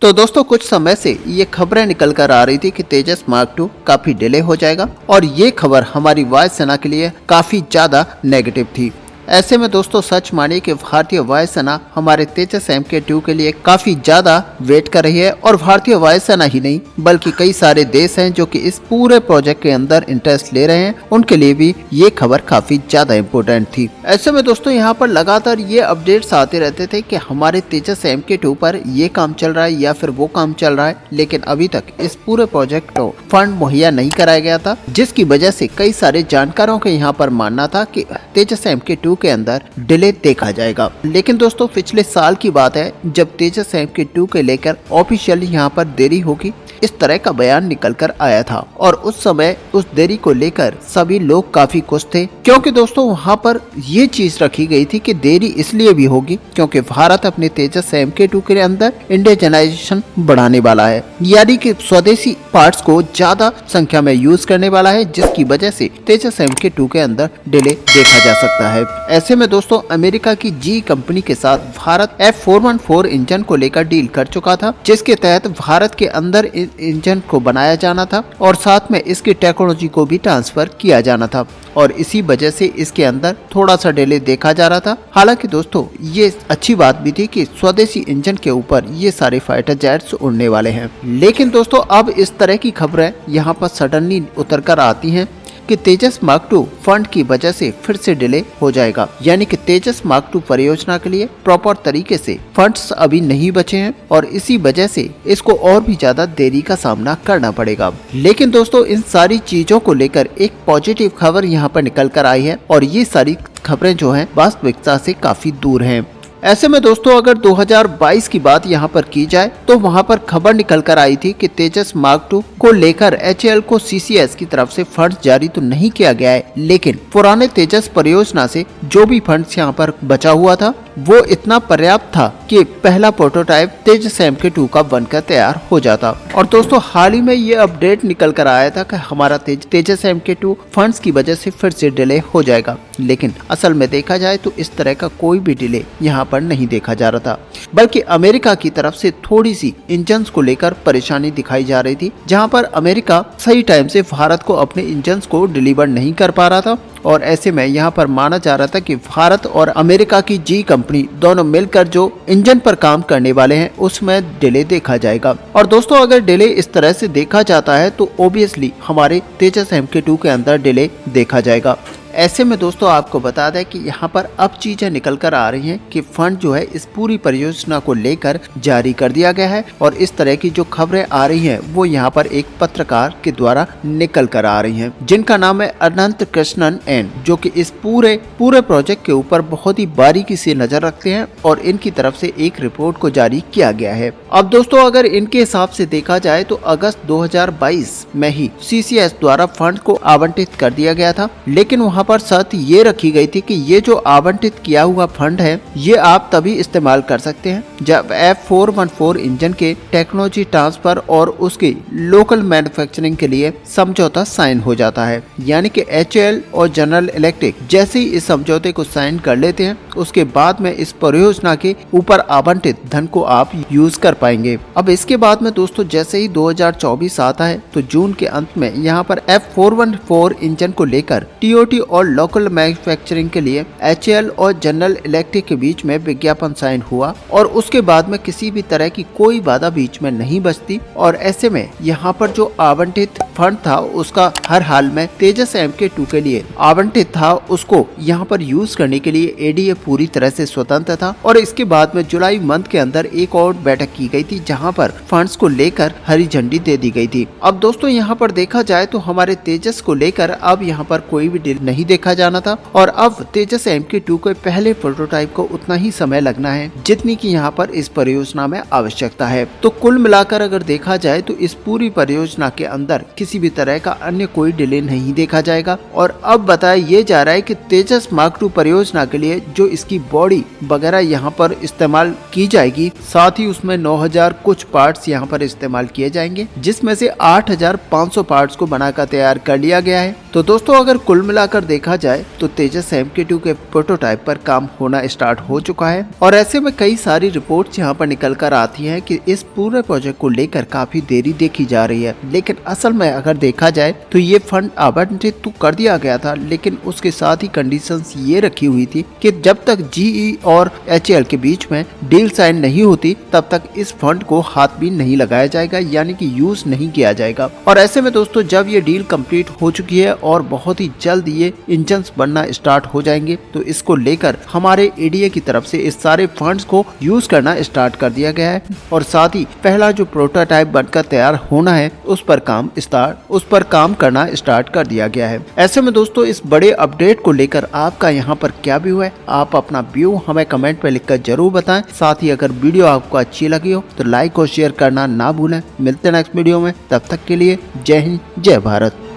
तो दोस्तों कुछ समय से ये खबरें निकल कर आ रही थी कि तेजस मार्क 2 काफी डिले हो जाएगा और ये खबर हमारी वायुसेना के लिए काफी ज्यादा नेगेटिव थी। ऐसे में दोस्तों सच मानिए कि भारतीय वायुसेना हमारे तेजस MK2 के लिए काफी ज्यादा वेट कर रही है और भारतीय वायुसेना ही नहीं बल्कि कई सारे देश हैं जो कि इस पूरे प्रोजेक्ट के अंदर इंटरेस्ट ले रहे हैं, उनके लिए भी ये खबर काफी ज्यादा इम्पोर्टेंट थी। ऐसे में दोस्तों यहाँ पर लगातार ये अपडेट्स आते रहते थे कि हमारे तेजस MK2 पर ये काम चल रहा है या फिर वो काम चल रहा है, लेकिन अभी तक इस पूरे प्रोजेक्ट को फंड मुहैया नहीं कराया गया था, जिसकी वजह से कई सारे जानकारों के यहाँ पर मानना था कि तेजस MK2 के अंदर डिले देखा जाएगा। लेकिन दोस्तों पिछले साल की बात है जब तेजस MK2 के लेकर ऑफिशियली यहाँ पर देरी होगी इस तरह का बयान निकल कर आया था और उस समय उस देरी को लेकर सभी लोग काफी खुश थे, क्योंकि दोस्तों वहाँ पर ये चीज रखी गई थी कि देरी इसलिए भी होगी क्योंकि भारत अपने तेजस MK2 के अंदर इंडिजनाइजेशन बढ़ाने वाला है, यानी कि स्वदेशी पार्ट्स को ज्यादा संख्या में यूज करने वाला है, जिसकी वजह से तेजस MK2 के अंदर डिले देखा जा सकता है। ऐसे में दोस्तों अमेरिका की जी कंपनी के साथ भारत F414 इंजन को लेकर डील कर चुका था, जिसके तहत भारत के अंदर इंजन को बनाया जाना था और साथ में इसकी टेक्नोलॉजी को भी ट्रांसफर किया जाना था और इसी वजह से इसके अंदर थोड़ा सा डिले देखा जा रहा था। हालांकि दोस्तों ये अच्छी बात भी थी कि स्वदेशी इंजन के ऊपर ये सारे फाइटर जेट्स उड़ने वाले हैं, लेकिन दोस्तों अब इस तरह की खबरें यहाँ पर सडनली उतर कर आती हैं कि तेजस मार्क 2 फंड की वजह से फिर से डिले हो जाएगा, यानी कि तेजस मार्क 2 परियोजना के लिए प्रॉपर तरीके से फंड्स अभी नहीं बचे हैं और इसी वजह से इसको और भी ज्यादा देरी का सामना करना पड़ेगा। लेकिन दोस्तों इन सारी चीजों को लेकर एक पॉजिटिव खबर यहाँ पर निकल कर आई है और ये सारी खबरें जो हैं वास्तविकता से काफी दूर हैं। ऐसे में दोस्तों अगर 2022 की बात यहाँ पर की जाए तो वहाँ पर खबर निकल कर आई थी कि तेजस मार्क 2 को लेकर HAL को CCS की तरफ से फंड जारी तो नहीं किया गया है, लेकिन पुराने तेजस परियोजना से जो भी फंड्स यहाँ पर बचा हुआ था वो इतना पर्याप्त था कि पहला प्रोटोटाइप तेजस MK2 का बनकर तैयार हो जाता। और दोस्तों हाल ही में ये अपडेट निकल कर आया था कि हमारा तेजस MK2 फंड्स की वजह से फिर से डिले हो जाएगा, लेकिन असल में देखा जाए तो इस तरह का कोई भी डिले यहाँ पर नहीं देखा जा रहा था, बल्कि अमेरिका की तरफ से थोड़ी सी इंजन्स को लेकर परेशानी दिखाई जा रही थी, जहाँ पर अमेरिका सही टाइम से भारत को अपने इंजन्स को डिलीवर नहीं कर पा रहा था और ऐसे में यहाँ पर माना जा रहा था कि भारत और अमेरिका की जी कंपनी दोनों मिलकर जो इंजन पर काम करने वाले हैं उसमें डिले देखा जाएगा। और दोस्तों अगर डिले इस तरह से देखा जाता है तो ओबियसली हमारे तेजस MK2 के अंदर डिले देखा जाएगा। ऐसे में दोस्तों आपको बता दें कि यहाँ पर अब चीजें निकल कर आ रही हैं कि फंड जो है इस पूरी परियोजना को लेकर जारी कर दिया गया है और इस तरह की जो खबरें आ रही हैं वो यहाँ पर एक पत्रकार के द्वारा निकल कर आ रही हैं, जिनका नाम है अनंत कृष्णन एन, जो कि इस पूरे प्रोजेक्ट के ऊपर बहुत ही बारीकी से नजर रखते हैं और इनकी तरफ से एक रिपोर्ट को जारी किया गया है। अब दोस्तों अगर इनके हिसाब से देखा जाए तो अगस्त 2022 में ही CCS द्वारा फंड को आवंटित कर दिया गया था, लेकिन वहाँ पर शर्त ये रखी गई थी कि ये जो आवंटित किया हुआ फंड है ये आप तभी इस्तेमाल कर सकते हैं जब F414 इंजन के टेक्नोलॉजी ट्रांसफर और उसकी लोकल मैन्युफैक्चरिंग के लिए समझौता साइन हो जाता है, यानी कि HAL और जनरल इलेक्ट्रिक जैसे ही इस समझौते को साइन कर लेते हैं उसके बाद में इस परियोजना के ऊपर आवंटित धन को आप यूज कर पाएंगे। अब इसके बाद में दोस्तों जैसे ही 2024 आता है तो जून के अंत में यहाँ पर F414 इंजन को लेकर TOT और लोकल मैन्युफैक्चरिंग के लिए HAL और जनरल इलेक्ट्रिक के बीच में विज्ञापन साइन हुआ और उसके बाद में किसी भी तरह की कोई बाधा बीच में नहीं बचती और ऐसे में यहाँ पर जो आवंटित फंड था उसका हर हाल में तेजस MK2 के लिए आवंटित था, उसको यहाँ पर यूज करने के लिए ADA पूरी तरह से स्वतंत्र था। और इसके बाद में जुलाई मंथ के अंदर एक और बैठक की गई थी जहाँ पर फंड्स को लेकर हरी झंडी दे दी गई थी। अब दोस्तों यहाँ पर देखा जाए तो हमारे तेजस को लेकर अब यहाँ पर कोई भी डील नहीं देखा जाना था और अब तेजस MK2 के पहले प्रोटोटाइप को उतना ही समय लगना है जितनी की यहाँ पर इस परियोजना में आवश्यकता है। तो कुल मिलाकर अगर देखा जाए तो इस पूरी परियोजना के अंदर किसी किसी भी तरह का अन्य कोई डिले नहीं देखा जाएगा। और अब बताया ये जा रहा है कि तेजस मार्क 2 परियोजना के लिए जो इसकी बॉडी वगैरह यहाँ पर इस्तेमाल की जाएगी, साथ ही उसमें 9000 कुछ पार्ट्स यहाँ पर इस्तेमाल किए जाएंगे, जिसमें से 8500 पार्ट्स को बनाकर तैयार कर लिया गया है। तो दोस्तों अगर कुल मिलाकर देखा जाए तो तेजस MK2 के प्रोटोटाइप पर काम होना स्टार्ट हो चुका है और ऐसे में कई सारी रिपोर्ट्स यहाँ पर निकल कर आती हैं कि इस पूरे प्रोजेक्ट को लेकर काफी देरी देखी जा रही है। लेकिन असल में अगर देखा जाए तो ये फंड आवंटित तो कर दिया गया था, लेकिन उसके साथ ही कंडीशंस ये रखी हुई थी कि जब तक GE और HAL के बीच में डील साइन नहीं होती तब तक इस फंड को हाथ भी नहीं लगाया जाएगा, यानी कि यूज नहीं किया जाएगा। और ऐसे में दोस्तों जब ये डील कंप्लीट हो चुकी है और बहुत ही जल्द ये इंजन्स बनना स्टार्ट हो जाएंगे तो इसको लेकर हमारे ADA की तरफ से इस सारे फंड्स को यूज करना स्टार्ट कर दिया गया है और साथ ही पहला जो प्रोटोटाइप बनकर तैयार होना है उस पर काम करना स्टार्ट कर दिया गया है। ऐसे में दोस्तों इस बड़े अपडेट को लेकर आपका यहाँ पर क्या व्यू है, आप अपना व्यू हमें कमेंट में लिखकर जरूर बताएं। साथ ही अगर वीडियो आपको अच्छी लगी हो तो लाइक और शेयर करना ना भूलें। मिलते हैं नेक्स्ट वीडियो में, तब तक के लिए जय हिंद जय भारत।